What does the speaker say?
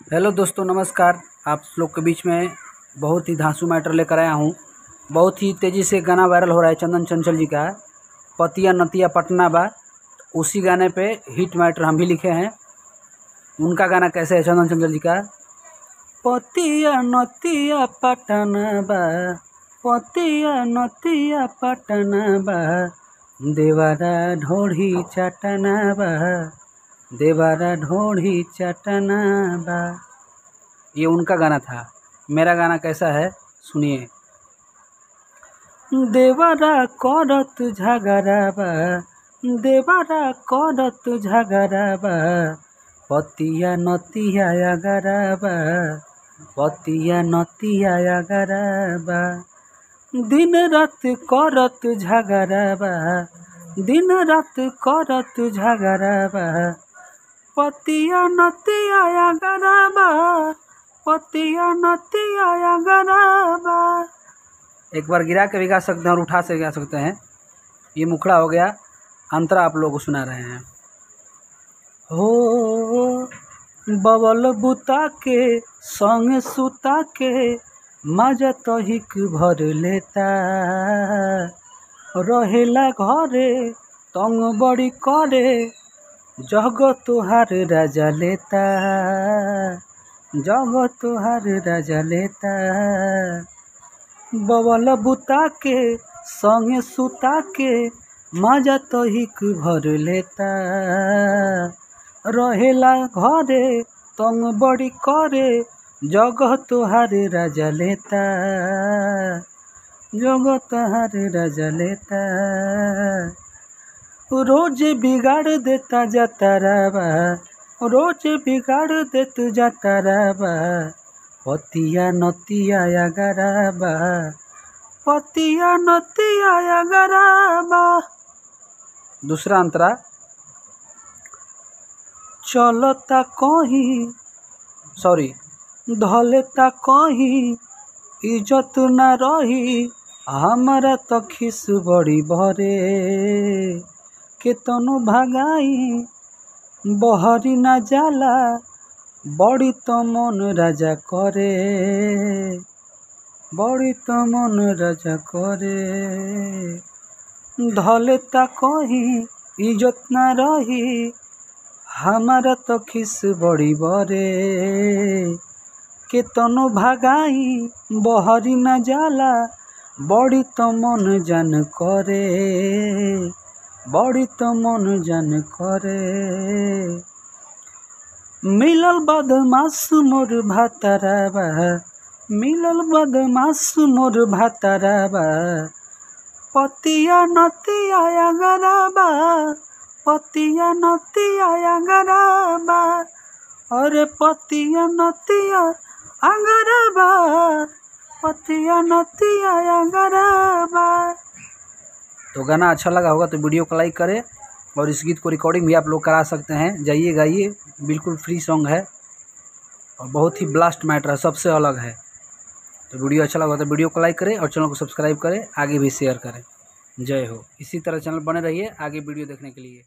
Hello दोस्तों, नमस्कार। आप लोग के बीच में बहुत ही धांसू मैटर लेकर आया हूँ। बहुत ही तेज़ी से गाना वायरल हो रहा है चंदन चंचल जी का, पतिया नतिया पटना बा। उसी गाने पे हिट मैटर हम भी लिखे हैं। उनका गाना कैसे है चंदन चंचल जी का? पतिया नतिया पटना बा, पतिया नतिया पटना बा, देवारा ढोढ़ी चटना बा, देवारा ढोढ़ी चटना बा। ये उनका गाना था। मेरा गाना कैसा है सुनिए। देवारा करत झगड़ा बा, देवारा करत झगड़ा बा, पतिया नतिया अगरा बा, पतिया नतिया अगरा बा। दिन रात करत झगड़ा बा, दिन रात करत झगड़ा बा, पतिया नतिया अगरा बा, पतिया नतिया अगरा बा। एक बार गिरा के भी गा सकते हैं और उठा से गा सकते हैं। ये मुखड़ा हो गया, अंतरा आप लोगों को सुना रहे हैं। हो बवल बुता के संग सुता के मजा तो हिक भर लेता, रहेला घरे तंग बड़ी करे, जग तुहार राजा लेता, जग तुहार राजा लेता। बवल बुता के संगे सुता के मजा तो हिक भर लेता, रहेला घरे तंग बड़ी करे, जग तुहार राजा लेता, जग तुहार राजा लेता। रोज बिगाड़ देता जाता बा, रोज बिगाड़ देत जाता बा, पतिया नतिया अगरा बा, पतिया नतिया अगरा बा। दूसरा अंतरा। चलता कहीं सॉरी धलता कहीं इज्जत न रही, हमारा तो खिस बड़ी भरे, केतनो भगाई बहरी न जाला, बड़ी तो मन राजा करे, बड़ी तो मन राजा करे। धलता कहीं इज्जत न रही, हमारा तो खिस बड़ी बरे, केतनो भगाई बहरी न जाला, बड़ी तो मन जान करे, बड़ी तो मन जान करे। मिलल बदमाश मोर भातारा बा, मिलल बदमाश मोर भातारा बा, पतिया नतिया अगरा बा, पतिया नतिया अगरा बा, अरे पतिया नतिया अगरा बा, पतिया नतिया अगरा बा। तो गाना अच्छा लगा होगा तो वीडियो को लाइक करें, और इस गीत को रिकॉर्डिंग भी आप लोग करा सकते हैं। जाइए गाइए, बिल्कुल फ्री सॉन्ग है और बहुत ही ब्लास्ट मैटर है, सबसे अलग है। तो वीडियो अच्छा लगा तो वीडियो को लाइक करें और चैनल को सब्सक्राइब करें, आगे भी शेयर करें। जय हो। इसी तरह चैनल बने रहिए आगे वीडियो देखने के लिए।